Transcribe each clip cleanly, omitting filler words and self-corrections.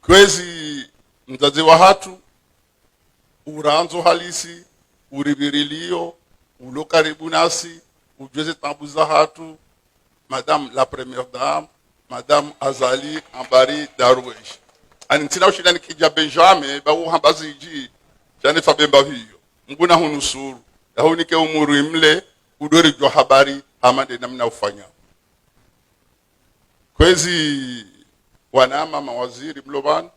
kwezi mzazi wa hatu uranzo halisi urivirilio ulo karibu nasi ujweze tambu za hatu madame la première dame madame Azali Ambari Darwesh ani ntina ushida nikija Benjamin ba uhambaziji jane fabemba hiyo nguna hunusuru yahunike umuru imle udori jo habari hamande namna ufanya kwezi wanama mawaziri mloban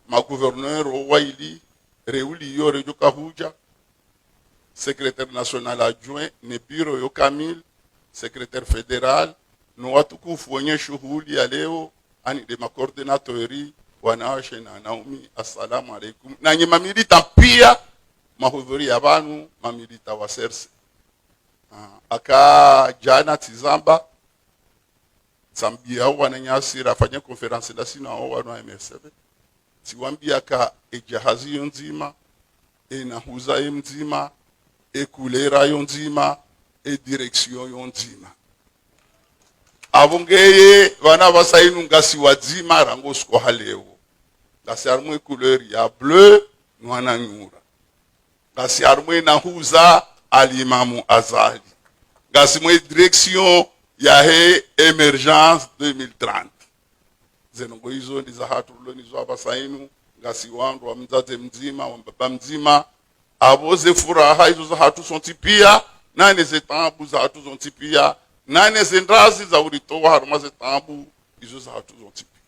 magouverneur waili reuli yo rejo kahuja secrétaire national adjoint ne bureau yo Kamil secrétaire fédéral no watukufu wenye shughuli ya leo ani de makoordinatori wanawashe na Naomi, assalamu alaikum na nye mamilita pia mahudhuri ya banu mamilita wa serse aka jana tizamba Zambia wananyasi rafanya konferansi la sina wana MSF siwambia ka ejahazi yonzima enahuza yonzima ekulera yonzima direction yonzima abongeye bana basainu ngasi wazima rango sko haleo ngasi armwe couleur ya bleu nwana nyura ngasi armwe nahuza alimamu Azali ngasi mwe direction ya he emergence 2030 zenongo hizo ndiza hatu loni zo abasainu ngasi wandu wa mzaze mzima wa mbaba mzima aboze furaha hizo za hatu sontipia nane zetambu za hatu sontipia nane zendrazi za uritoa haruma zetambu hizo za hatu sontipia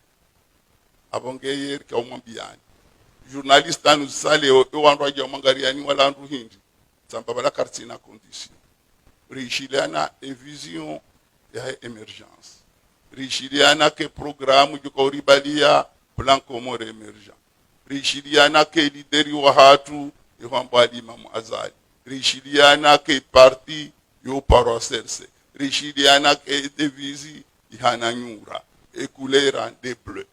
abongeye ka umwambiani journaliste anu sale wandu aje mangariani wala andu hindi tsamba bala kartina condition richiliana e vision ya emergence richiliana ke programu juko ribalia plan commun emergent richiliana ke lideri wa hatu yohambali Imam Azali richiliana ke parti yo paroserse richiliana ke devisi ihana nyura e couleur de bleu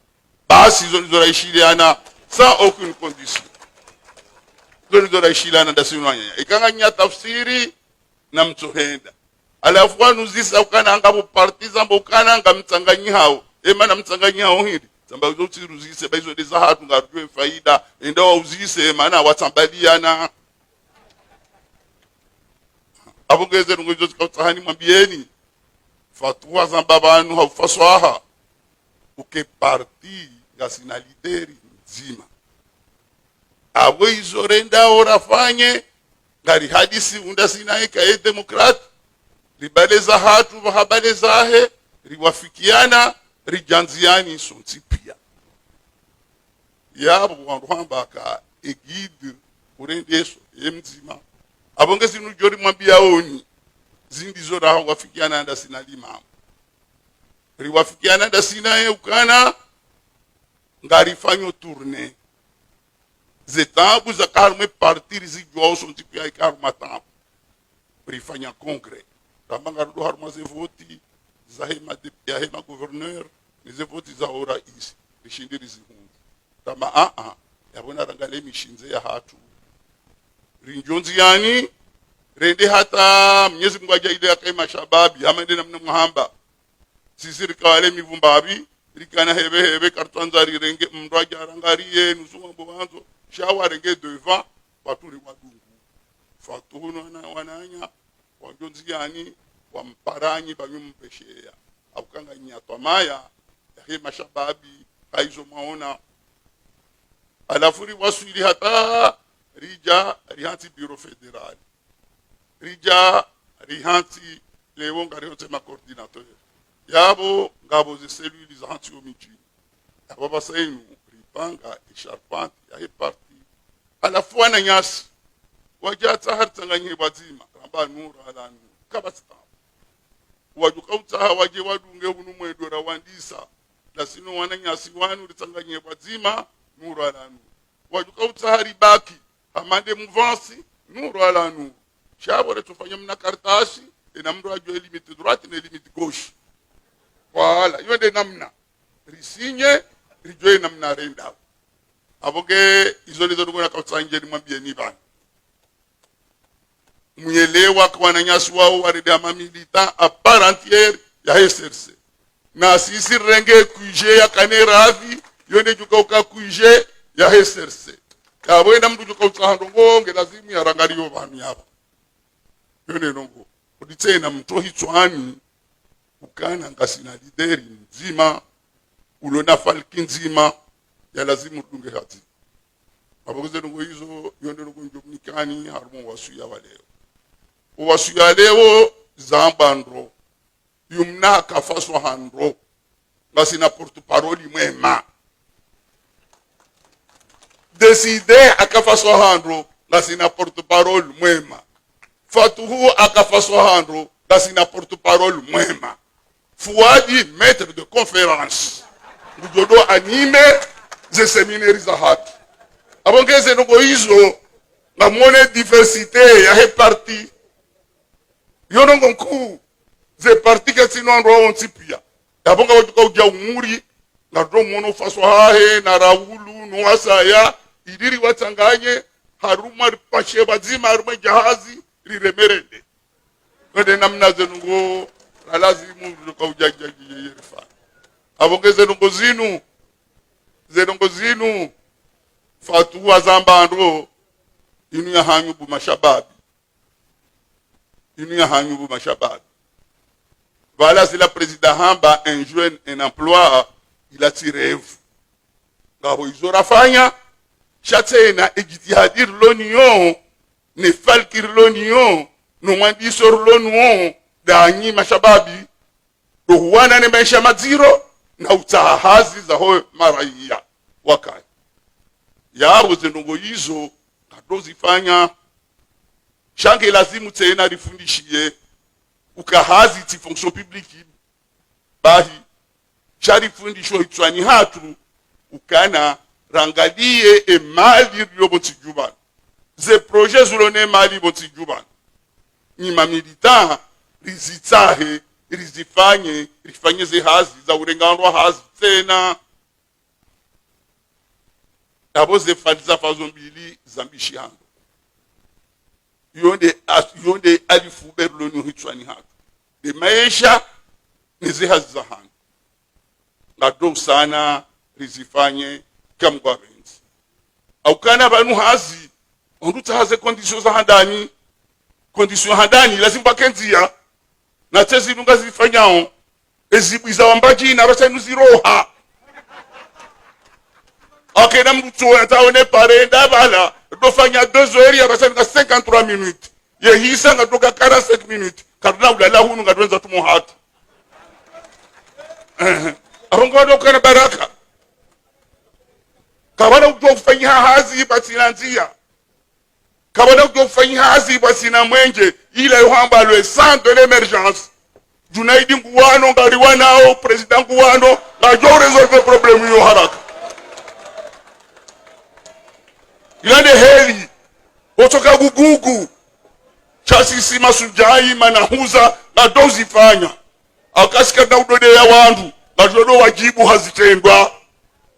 basi zo richiliana sans aucune condition zo richiliana dasinwanya ikanganya tafsiri na mtohenda alafu wanuzisa ukana anga partiza mbokana anga mtsanganyi hao na mtsanganyi hao hili samba uziruzise baizo deza hatu ngarujwe faida enda uzise maana watambaliana abongeze ngozo zikautahani mwambieni fatwa za babanu haufaswaha uke parti ngasina lideri nzima abo izorenda orafanye ngari hadisi unda sina eka demokrati ribaleza hatu vahabaleza he riwafikiana rijanziani sontipia yabo wanduhamba ka egide urendeso emzima abongezi nujori mwambia oni zindi zora wafikiana nda sina limamu riwafikiana nda sina ye ukana ngarifanyo tourne zetabu za karme partir zijwa sontipia ikarma tampo rifanya congres tambanga ndo haruma ze voti za hema de ya hema gouverneur ni ze voti za ora isi rishindiri zihungu tama yabona rangale mishinze ya hatu rinjonzi yani rende hata Mwenyezi Mungu ajaide akaima shababi amende namna muhamba sisiri kawale mivumbabi rikana hebe kartwanzari renge mndwaja rangariye nusuma bobanzo shawa renge devant paturi wadungu fatuhuno na wananya wajonzi yani wamparanyi banyumpeshea abukanga nyatwa maya he mashababi kaizo maona alafuri wasuli hata rija rihanti bureau fédéral rija rihanti lewo ngariyote ma coordinateur yabo ngabo ze cellule za hanti omiji yabo basainu ripanga echarpante ya he parti alafu na nyasi wajata hartanganye bazima ramba nura ala nura kabasta wajukauta waje wadunge unumwedo rawandisa lasino wananyasi wanu litanganye bazima nura ala nura wajukauta haribaki hamande mvansi nura ala nura shabo retufanya mna kartasi ina mro ajwe limite droite na limite gauche wala yonde namna risinye rijwe namna renda aboge izolizo ngona kautsanje nimwambie ni bana muelewa kwa nanyasi wao warida mamilita a part entière ya SRC na sisi renge kuje ya kaneravi yonde juka kuije ya heserse kabwenda mtu juka utsahandongo ngelazimu yarangaliyo vanhu yabo yonde nongo uditsena mtu hitswani ukana ngasina lideri nzima ulona falki nzima ya lazimu tunge hati abakuze nongo hizo yonde nongo njumnikani harumo wasuya waleo wasuya leo zambandro yumna kafaso handro ngasina porte-parole mwema Deside akafaso handro ngasina porte-parole mwema Fatuhu akafaso handro ngasina porte-parole mwema Fuadi maître de conférence ngujodo anime ze seminari za hatu abongeze nongo hizo ngamone diversité ya he parti yonongo nkuu ze parti kasino andro ontipia abonga wajuka uja umuri na dromono faso hahe na Raulu nuasaya idiri watanganye haruma pashe bazima haruma jahazi liremerende kwende namna zenungo lazima ukaujaji yerifa abongeze nungo zinu fatuwa zambandro inu ya hanyubu mashababi voilà c'est la président hamba un jeune un emploi il a tiré ngabo izorafanya chatena ejitihadir l'onion ne falkir l'onion no mandisor l'onion danyi mashababi do wana ne maisha maziro na utahazi za ho maraia wakai yabo zenongo hizo kadozifanya shange lazimu tena rifundishie ukahazi ti fonction publique bahi shari fundisho itwani hatu ukana rangalie e mali yoboti juban ze projets zulone mali boti juban ni mamilita rizitahe rifanye ze hazi za urengano hazi tena abo ze faliza fazombili zambishi hando yonde alifu berloni hitwani hatu de maisha nizi hazi za hando ngado sana rizifanye kamgwa benzi au kana banu hazi onduta haze conditions za handani condition handani lazima bakenzia na tezi lunga zifanyao ezibwiza wambaji na basanu ziroha akena mtu ataone parenda bala dofanya 2 heures ya basanu 53 minutes ye hisa ngatoka 45 minutes kaduna ulala hunu ngadwenza tumo hata arongodo kana baraka kabana ukufanya hazi batinanzia kabana ukufanya hazi basina mwenje ile yohamba le centre de l'émergence junaidi nguwano ngaliwanao president nguwano ngajo resolve problem yo haraka yande heli otoka gugugu chasisi masujai manahuza na dozi fanya akasika na udode ya wandu ngajodo wajibu hazitendwa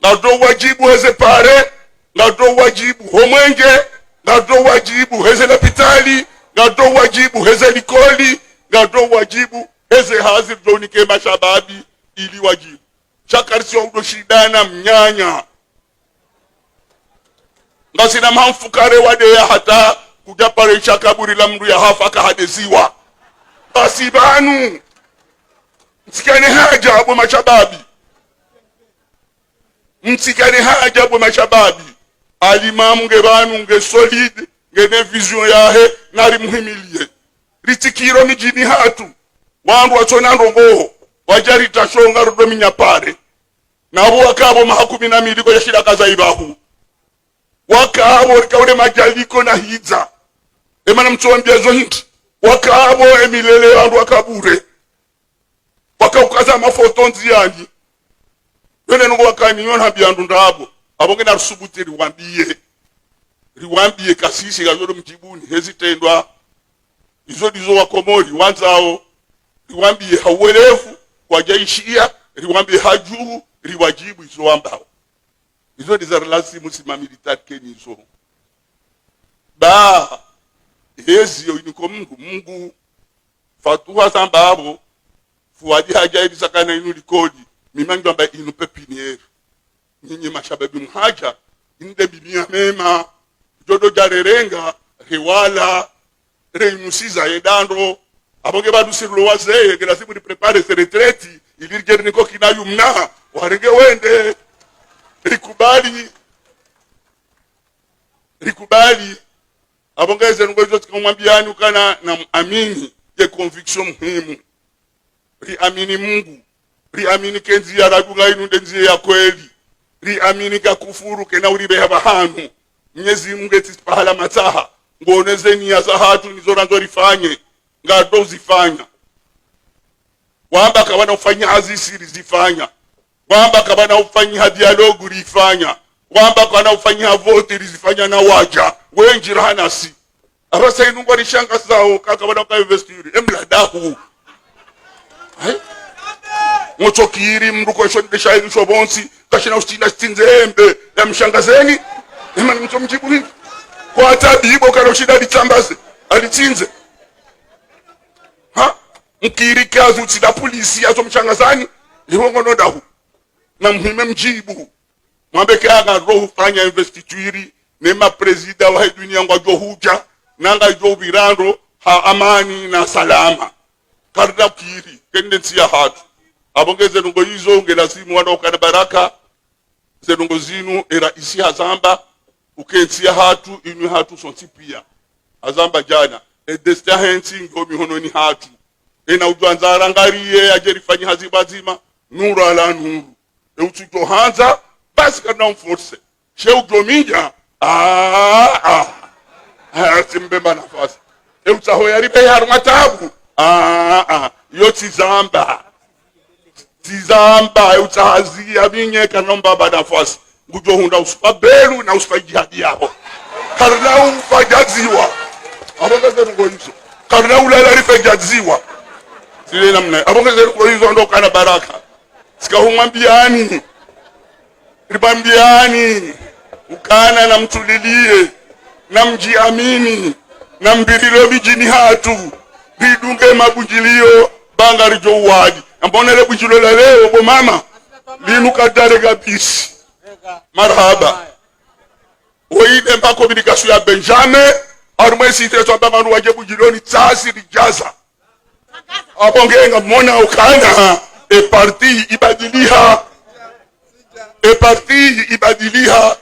ngado wajibu heze pare ngado wajibu homwenge ngado wajibu heze lapitali ngado wajibu heze likoli ngado wajibu heze hazir donike mashababi ili wajibu chakarisi wa udo shidana mnyanya ngasina mhamfukare wade ya hata kujapare chakaburi la mdu ya hafaka hadeziwa basi banu msikane haja abu mashababi msikane haja abu mashababi alimamu nge banu nge solide nge ne vision yahe nari muhimilie ritikiro mijini hatu wangu wachona ndongo wajari tashonga rudomi nyapare na abu wakabo mahakumi na miliko ya shida kaza ibahu wakabo rikaule majaliko na hiza emana mtuambia zohinti wakabo emilele wangu wakabure wakaukaza mafoto nziani yone nungu wakani yona habiandu ndabo abonge na rusubuti riwambie kasisi gazodo mjibuni hezitendwa izo dizo wakomori wanzao riwambie hauelefu wajaishia riwambie hajuu riwajibu izo wambao izo dizarelasi musimamilitari keni izo ba hezi yo iniko mungu fatuha sambabo fuwadi haja ibisakana inu likodi mimangi wamba inu pepinieri nyinyi mashababi mhaja inde bibia mema jodo jarerenga riwala reinusiza edando abonge badu sirlo wazee kila siku ni prepare se retraite ilirgeri niko kinayumna warenge wende rikubali abongeze ngozo tukamwambiani ukana na amini ye conviction muhimu riamini Mungu riamini kenzi ya radunga inu ndenzi ya kweli riamini ka kufuru kena uribe hanu Mwenyezi Mungu etipahala mataha ngoneze nia za hatu nizora nzorifanye ngado zifanya wamba kabana ufanya azisiri zifanya wamba kabana ufanya dialogu rifanya wamba kabana ufanya vote rizifanya na waja wenjira hanasi abasa inungwa rishanga zao kakabana kwa investiri emladahu Motokiri mruko shondesha hizo bonsi kashina ustina stinzembe ya mshangazeni imani mtu mjibu hivi kwa tabibu kana ushida litambaze alitinze mkiri kazi utida polisi azo mshangazani liwongo nodahu na muhime mjibu mwambeke aga roho fanya investituiri nema presida wa dunia ngwa johuja nanga jobirando ha amani na salama karda kiri tendency ya hatu abongeze nungo hizo ngelazimu wana ukana baraka zenungo zinu era isi hazamba ukensi ya hatu inu hatu sontipia hazamba jana edesta henti ngomi hono ni hatu ena ujuanzara ngariye ajerifanyi hazibazima nuru ala nuru utujo hanza basi kana mforse she ujominja simbemba nafasi utahoya ribe harumatabu yoti zamba tizamba utahazia binye kanomba badafasi ngujo hunda usipabelu na usipajihadi yao karna ufajaziwa abongeze ngo hizo karna ulala rifajaziwa sile namna abongeze ngo hizo ndo kana baraka sikahumwambiani ribambiani ukana na mtulilie na mjiamini na mbirilo bijini hatu bidunge mabujilio bangari jowadi ambonele bujilo la leo bo mama linu kadare gabisi marhaba oide mpako bidikasu ya Benjamin arumwesi iteto abamanu waje bujiloni tasi rijaza abongenga mona ukana parti ibadiliha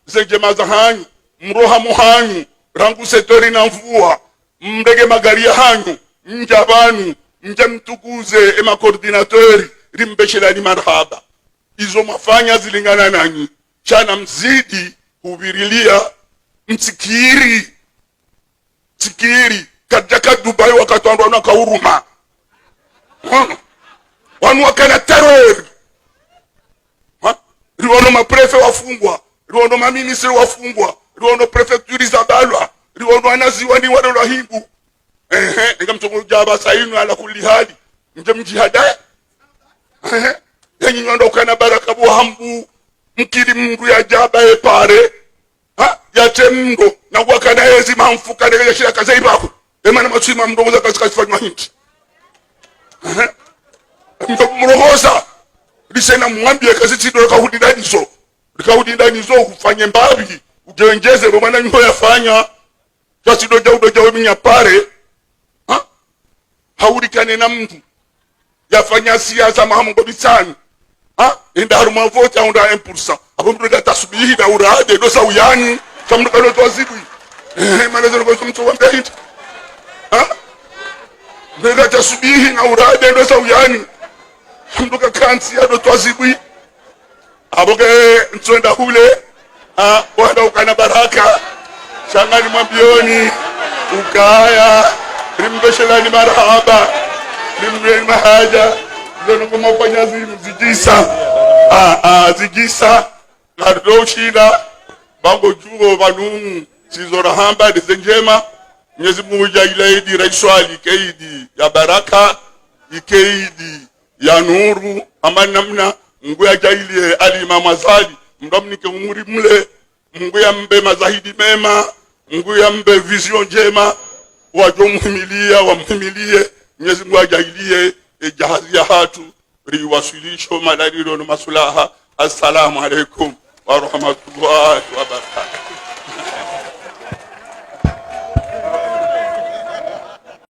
zengema za hanyu mroha muhanyu rangu setori na mvua mrege magari ya hanyu mjabanu mje mtukuze ema koordinatori rimbeshelani marhaba izo mafanya zilingana nanyi chana mzidi hubirilia mtikiri kadaka Dubai wakati wana kauruma wanu wakana terror riwono maprefe wafungwa riwono maministri wafungwa riwono prefecture zabalwa riwono anaziwa ni wano rahibu nika mtongo jaba sainu ala kulli hali mje mjihada yenyi nyondo kana baraka buhambu mkiri mungu ya jaba pare ya temndo na wakana hezi mamfuka nege shira kazai bako emana matsima mdomo za kazi fanywa hinti ndo mrohoza lisena mwambie kazi tido kahudidanizo kufanye mbabi ujenjeze romana nyo yafanya kasi doja weminya pare haurikane na mtu yafanya siasa mahamungo bisani enda haruma vote aunda 1% hapo mtu atasubihi na urade dosa uyani chamdu kalo twazibu manezo ngo mtu wambe hit ndio atasubihi na urade dosa uyani chamdu kansi ya twazibu aboke ntwenda hule wanda ukana baraka shangani mwambioni ukaya rimbeshelani marhaba rimreni mahaja zono kumafanya zigisa gardoshida bango juo banungu sizora hamba disenjema Mwenyezi Mungu jailedi raiswali keidi ya baraka ikeidi ya nuru amani namna Mungu ya jailie ali mama zali mdomnike umuri mle Mungu ya mbe mazahidi mema Mungu ya mbe vision njema wamhimilie Mwenyezi Mungu ajailie jahazi ya hatu riwasilisho malalilo na masulaha Assalamu alaikum warahmatullahi wabarakatuh.